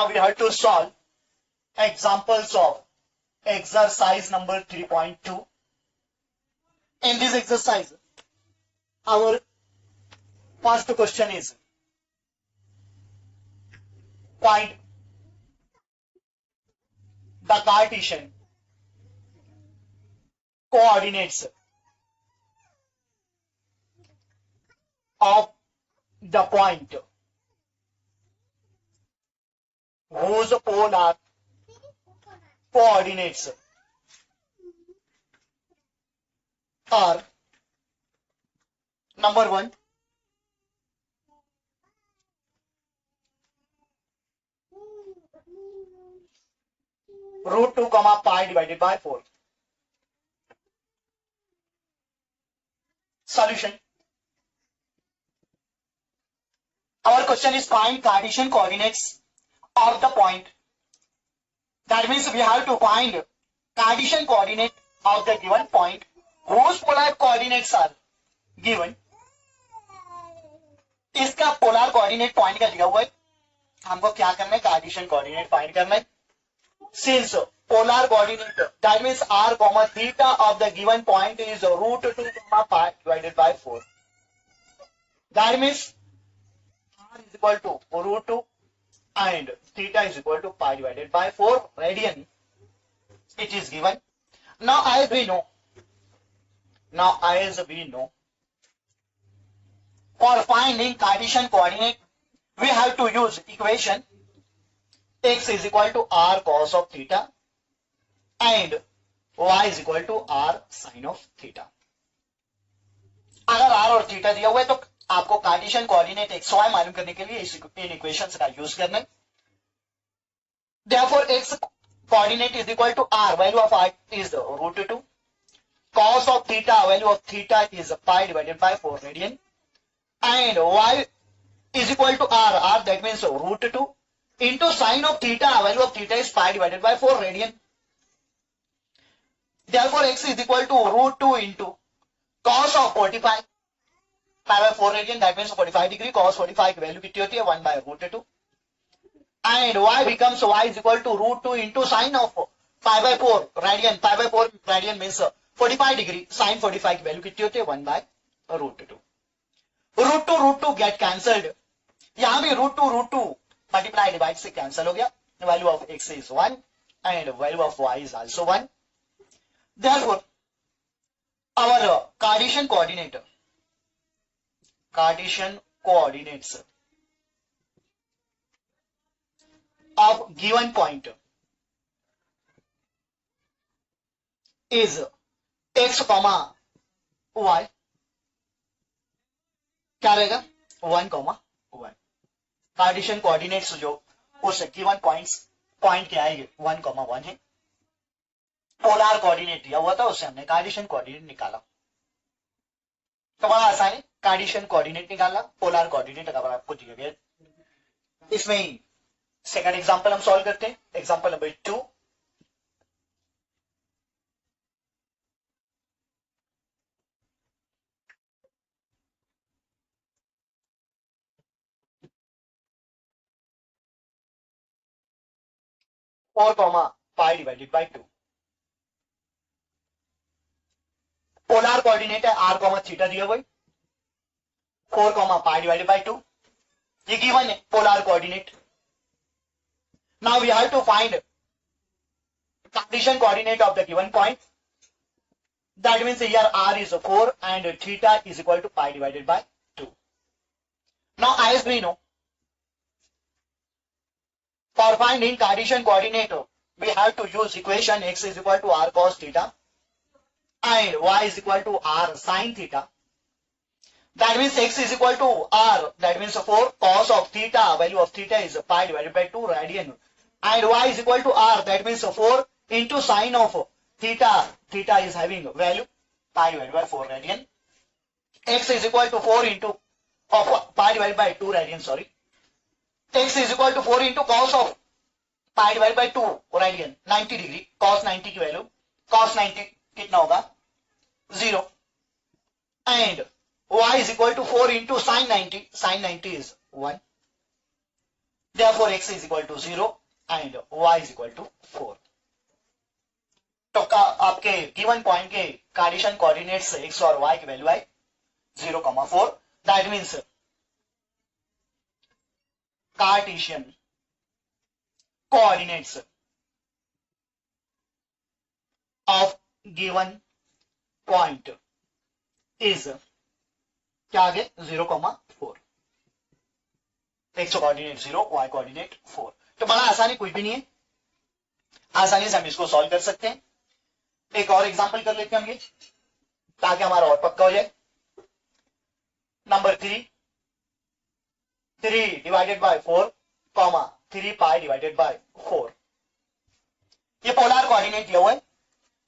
Now we have to solve examples of exercise number 3.2. In this exercise, our first question is find the Cartesian coordinates of the point whose polar coordinates are number 1, root 2 comma pi divided by 4. Solution. Our question is find Cartesian coordinates of the point. That means we have to find Cartesian coordinate of the given point whose polar coordinates are given. इसका polar coordinate point का दिया हुआ है, हमको क्या करना है, Cartesian coordinate find करना है. Since polar coordinate, that means r comma theta of the given point is root 2 comma pi divided by 4. That means r is equal to root 2 and theta is equal to pi divided by 4 radian. It is given. Now as we know, for finding Cartesian coordinate, we have to use equation x is equal to r cos of theta and y is equal to r sin of theta. अगर r और theta दिया हुआ है तो आपको Cartesian coordinate x y मालूम करने के लिए इन इक्वेशंस का यूज करना है. Therefore x coordinate is equal to r, value of r is root 2, cos of theta, value of theta is pi divided by 4 radian, and y is equal to r, that means root 2 into sin of theta, value of theta is pi divided by 4 radian. Therefore x is equal to root 2 into cos of 45 pi by 4 radian, that means 45 degree, cos 45 की value कितनी होती है 1 by root 2, and y becomes y is equal to root 2 into sin of pi by 4 radian. Pi by 4 radian means 45 degree, sin 45 की value कितनी होती है 1 by root 2. root 2 get cancelled. यहाँ भी root 2 multiply divide से cancel हो गया. Value of x is 1 and value of y is also 1. Therefore our Cartesian coordinates of given point is x comma y. क्या रहेगा 1 comma 1. कार्टेशियन कोऑर्डिनेट्स जो उस given point के आएंगे 1 comma 1 है. पोलर कोऑर्डिनेट दिया हुआ था, उससे हमने कार्टेशियन कोऑर्डिनेट निकाला. तो बड़ा आसान है, कार्टेशियन कोऑर्डिनेट निकालना, पोलर कोऑर्डिनेट अगर आपको दिया गया. इसमें ही सेकंड एग्जांपल हम सॉल्व करते हैं. Example number 2. Four comma pi divided by 2. Polar coordinate है r कॉमा थीटा दिया हुआ है, 4 कॉमा पाई डिवाइडेड बाई 2. ये गिवन है polar coordinate. Now we have to find Cartesian coordinate of the given point. That means here r is 4 and theta is equal to pi divided by 2. Now as we know, for finding Cartesian coordinate, we have to use equation x is equal to r cos theta and y is equal to r sin theta. That means x is equal to r, that means 4 cos of theta, value of theta is pi divided by 2 radian, and y is equal to r, that means 4 into sin of theta, theta is having value pi divided by 4 radian. X is equal to 4 into pi divided by 2 radian, sorry. X is equal to 4 into cos of pi divided by 2 radian, 90 degree, cos 90 की value, cos 90 कितना होगा 0, and y is equal to 4 into sin 90, sin 90 is 1. Therefore x is equal to 0 and y is equal to 4. तो आपके given point के Cartesian coordinates x और y की value I 0,4. That means Cartesian coordinates of given point is क्या आगे 0,4. x coordinate 0, y coordinate 4. तो बड़ा आसानी कुछ भी नहीं है, आसानी से हम इसको सॉल्व कर सकते हैं. एक और एग्जांपल कर लेते हैं हम ये, ताकि हमारा और पक्का हो जाए. Number 3 divided by 4 comma 3 pi divided by 4. ये पोलर कोऑर्डिनेट दिया हुआ है.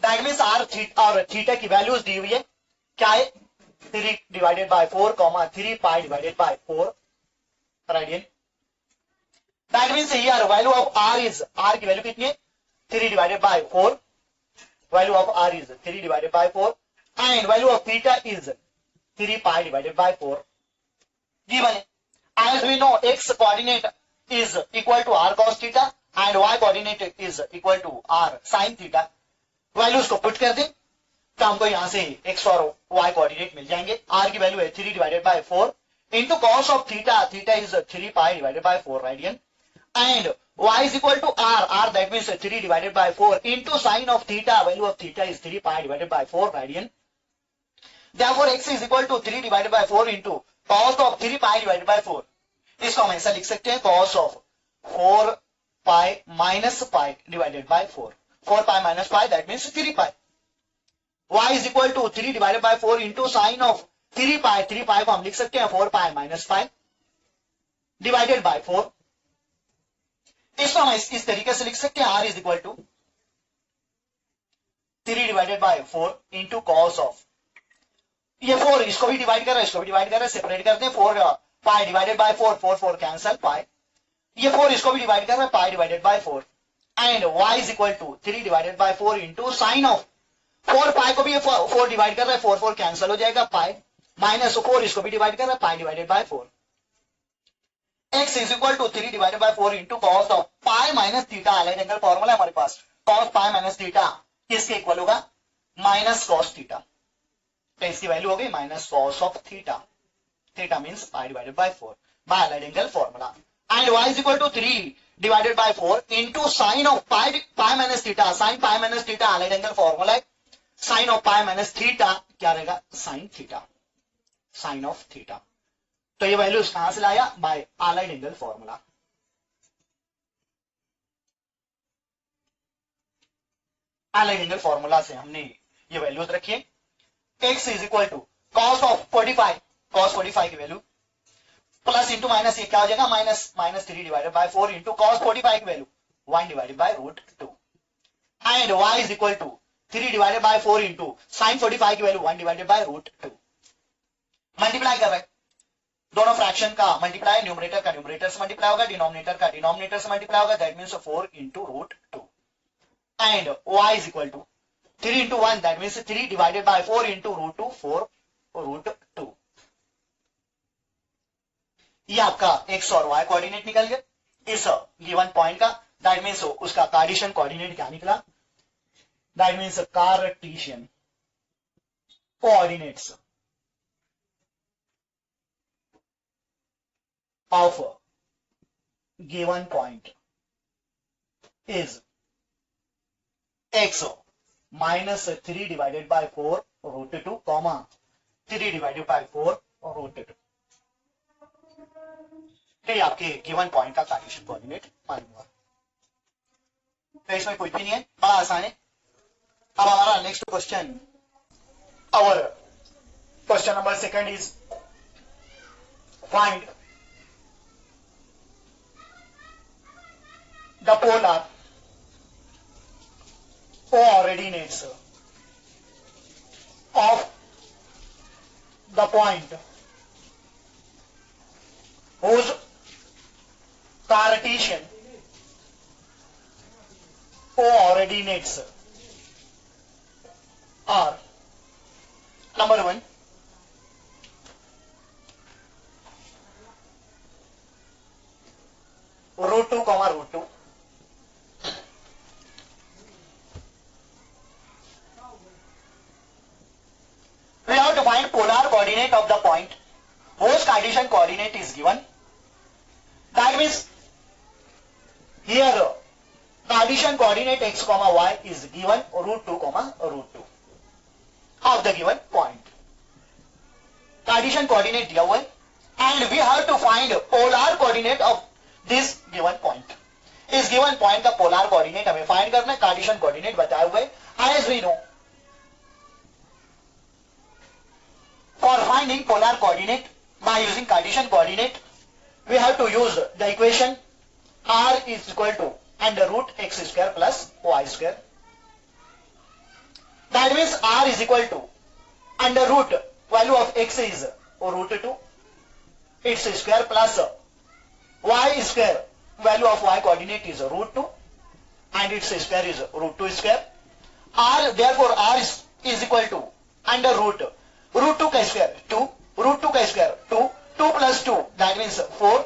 दैट मींस आर और थीटा की वैल्यूज दी हुई है. क्या है 3 divided by 4 comma 3 pi divided by 4 radian. That means here value of r is, r की वैल्यू कितनी है 3 divided by 4. Value of r is 3 divided by 4 and value of theta is 3 pi divided by 4 given है. As we know x coordinate is equal to r cos theta and y coordinate is equal to r sin theta. Values को put कर दें तो हमको यहां से x और y coordinate मिल जाएंगे. r की वैल्यू है 3 divided by 4 into cos of theta, theta is 3 pi divided by 4 radian and y is equal to r that means 3 divided by 4 into sin of theta, value of theta is 3 pi divided by 4 radian. Therefore x is equal to 3 divided by 4 into cos of 3 pi divided by 4. इसको हम ऐसा लिख सकते हैं cos of 4 pi minus pi divided by 4. 4 pi minus pi that means 3 pi. y is equal to 3 divided by 4 into sin of 3 pi. 3 pi को हम लिख सकते हैं 4 pi minus pi divided by 4. इसको हम इस तरीके से लिख सकते हैं r is equal to 3 divided by 4 into cos of, ये 4 इसको भी डिवाइड कर रहा है, इसको भी डिवाइड कर रहा है, सेपरेट करते हैं. 4 pi divided by 4, 4 4 cancel pi. ये 4 इसको भी डिवाइड कर रहा है, pi divided by 4 and y is equal to 3 divided by 4 into sine of 4 pi को भी ये 4 डिवाइड कर रहा है, 4 4 कैंसल हो जाएगा पाई माइनस 4 इसको भी डिवाइड कर रहा है, pi divided by 4. x is equal to 3 divided by 4 into cos of pi minus theta. अलग एंगल फॉर्मूला है हमारे पास, cos pi minus theta किसके इक्वल होगा माइनस cos theta. तो इसकी वैल्यू हो गई minus cos of theta. theta means pi divided by 4 by अलग angle formula. and y is equal to 3 divided by 4 into sin of pi minus theta. sin pi minus theta अलग angle formula है, sin of pi minus theta क्या रहेगा sin theta, sin of theta. तो ये values कहां से लाया by allied angle formula. Allied angle formula से हमने ये वैल्यूज रखी है. x is equal to cos of 45, cos 45 की वैल्यू प्लस इंटू माइनस, ये क्या हो जाएगा minus 3 divided by 4 into cos 45 की value 1 divided by root 2 and y is equal to 3 divided by 4 into sine 45 की value 1 divided by root 2. Multiply कर रहे हैं, दोनों फ्रैक्शन का मल्टीप्लाई, न्यूमरेटर का न्यूमरेटर से मल्टीप्लाई होगा, डिनोमिनेटर का डिनोमिनेटर से मल्टीप्लाई होगा. That means 4 into root 2 and y is equal to 3 into 1 that means 3 divided by 4 into root 2, 4 root 2. ये आपका x और y कोऑर्डिनेट निकल गया इस गिवन पॉइंट का. दैट मींस उसका कार्टेशियन कोऑर्डिनेट क्या निकला, that means Cartesian coordinates of given point is x minus 3 divided by 4 root 2 comma 3 divided by 4 root 2. ये आपके गिवन पॉइंट का कार्टेशियन कोऑर्डिनेट मालूम हुआ. तो इसमें कुछ भी नहीं है, बड़ा आसान है. अब हमारा नेक्स्ट क्वेश्चन, और question number 2 is find the polar coordinates of the point whose Cartesian coordinates are number 1 1 find polar coordinate of the point whose Cartesian coordinate is given. That means here Cartesian coordinate x comma y is given √2 comma √2 of the given point. Cartesian coordinate दिया हुआ है and we have to find polar coordinate of this given point. इस given point का polar coordinate हमें find करना है. Cartesian coordinate बताए हुए as we know. For finding polar coordinate by using Cartesian coordinate, we have to use the equation r is equal to under root x square plus y square. That means r is equal to under root value of x is √2, its square plus y square value of y coordinate is √2 and its square is √2 square. R therefore r is equal to under √2 का square 2, √2 का square 2, 2 plus 2 that means 4,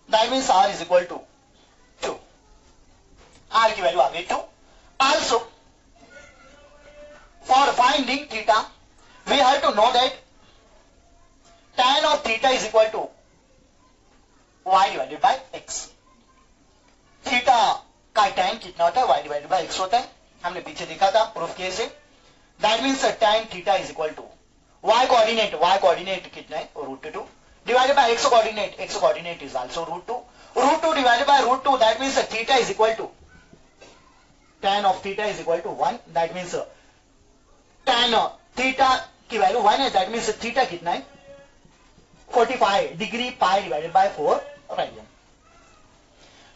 that means r is equal to 2. r की value आ गई 2. Also for finding theta we have to know that tan of theta is equal to y divided by x. Theta का tan कितना होता है? y divided by x होता है. हमने पीछे देखा था प्रूफ किए से. That means tan theta is equal to y coordinate कितना है? √2 divided by x coordinate is also √2 divided by √2 that means theta is equal to tan of theta is equal to 1. that means tan theta की value 1 है. that means theta कितना है? 45 degree pi divided by 4 radian.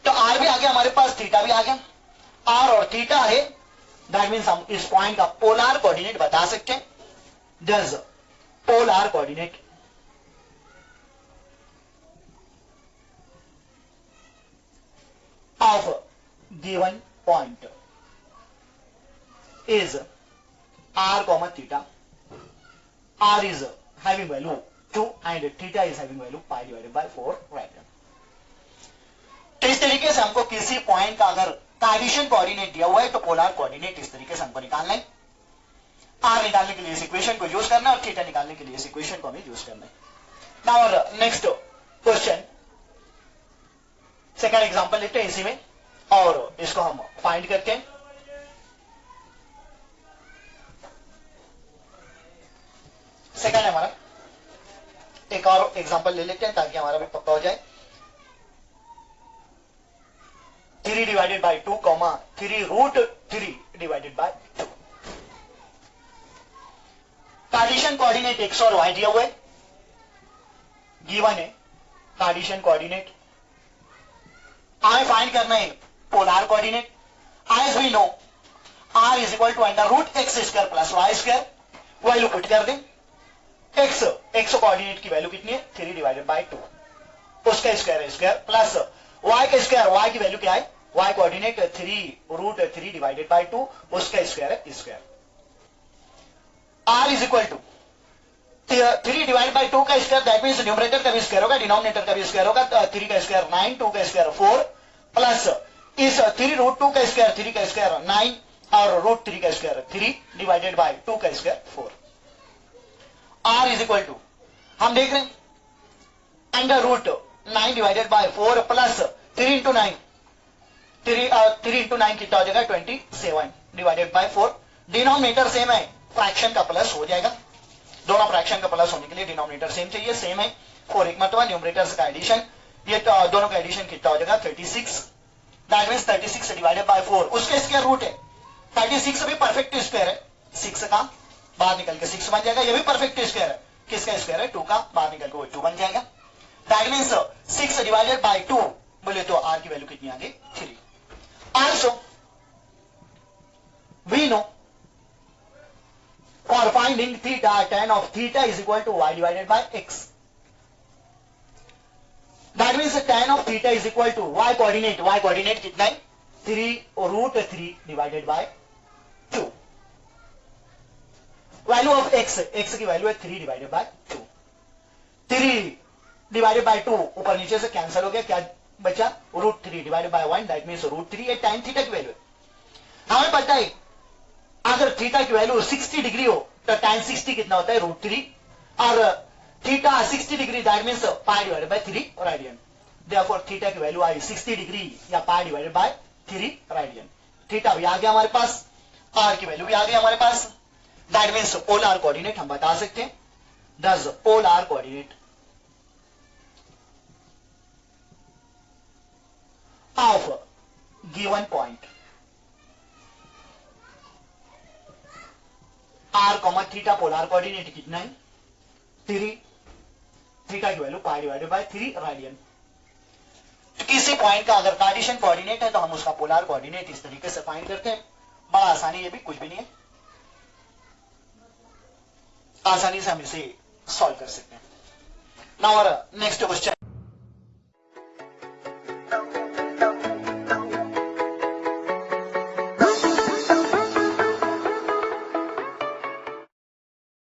तो r भी आ गया हमारे पास, theta भी आ गया. r और थीटा है. that means हम इस पॉइंट का पोलर कोऑर्डिनेट बता सकते हैं. does polar coordinate of given point is r comma theta. r is having value 2 and theta is having value pi divided by 4 radian. तो इस तरीके से हमको किसी पॉइंट का अगर कार्टेशियन कोऑर्डिनेट दिया हुआ है तो पोलर कोऑर्डिनेट इस तरीके से हमको निकालना है. आर निकालने के लिए इस इक्वेशन को यूज करना है और थीटा निकालने के लिए इस इक्वेशन को हमें यूज करना है. Now next question, second example लेते हैं इसी में और इसको हम फाइंड करते हैं. सेकंड है हमारा. एक और एग्जांपल ले लेते हैं ताकि हमारा भी पक्का हो जाए. 3 divided by 2 comma 3√3 divided by 2. Cartesian coordinate x और y दिया हुआ है, गिवन है कार्टेशियन कोऑर्डिनेट. हमें फाइंड करना है polar coordinate. As we know r is equal to under root X square plus Y square. Value put कर दें. x कोऑर्डिनेट की वैल्यू कितनी है? 3 डिवाइडेड बाय 2, उसका स्क्वायर प्लस y का स्क्वायर. y की वैल्यू क्या है? y कोऑर्डिनेट 3√3 डिवाइडेड बाय 2, उसका square. r is equal to 3 divide by 2 का स्क्वायर. दैट मींस न्यूमरेटर का भी स्क्वायर होगा, डिनोमिनेटर का भी स्क्वायर होगा. 3 का स्क्वायर 9, 2 का स्क्वायर 4 प्लस इस 3√2 का स्क्वायर 3 का स्क्वायर 9 और √3 का स्क्वायर 3 डिवाइडेड बाय 2 का square 4. r is equal to हम देख रहे हैं under root 9 divided by 4 plus 3 into 9 कितना हो जाएगा? 27 डिवाइडेड बाय 4. डिनोमिनेटर सेम है, फ्रैक्शन का प्लस हो जाएगा. दोनों फ्रैक्शन का प्लस होने के लिए डिनोमिनेटर सेम चाहिए, सेम है. 4 एक मतलब न्यूमरेटर्स का एडिशन, ये तो दोनों का एडिशन कितना हो जाएगा? 36. दैट मींस 36 डिवाइडेड बाय 4, उसका स्क्वायर रूट है. 36 भी परफेक्ट स्क्वायर है, 6 का बाहर निकल के 6 बन जाएगा. ये भी परफेक्ट स्क्वायर है, किसका स्क्वायर है? 2 का, बाहर निकल के वो 2 बन जाएगा. दैट मींस 6 डिवाइडेड बाय 2 बोले तो r की वैल्यू कितनी आ गई? 3. Also we know for finding theta, tan of theta is equal to y divided by x. That means tan of theta is equal to y coordinate कितना है? 3√3 divided by 2. Value of x की value है 3 divided by 2. 3 divided by 2 ऊपर नीचे से cancel हो गया, क्या बचा? √3 डिवाइडेड बाय 1. दैट मींस √3 है tan थीटा की वैल्यू है. हमें पता है अगर थीटा की वैल्यू 60 डिग्री हो तो tan 60 कितना होता है √3 और theta 60 degree that means pi divided bye 3 radian. Therefore theta की वैल्यू आई 60 डिग्री या पाई डिवाइडेड बाय 3 रेडियन। थीटा भी आ गया हमारे पास, आर की वैल्यू भी आ गई हमारे पास, दैट मीन्स पोलर कोऑर्डिनेट हम बता सकते हैं। दस polar coordinate of given point R comma theta, polar coordinate कितना है 3, थीटा की value pi divided bye 3 radian. किसी पॉइंट का अगर कार्टेशियन कोऑर्डिनेट है तो हम उसका पोलर कोऑर्डिनेट इस तरीके से फाइंड करते हैं। बड़ा आसानी, ये भी कुछ भी नहीं है, आसानी से हम इसे सॉल्व कर सकते हैं। Now next question.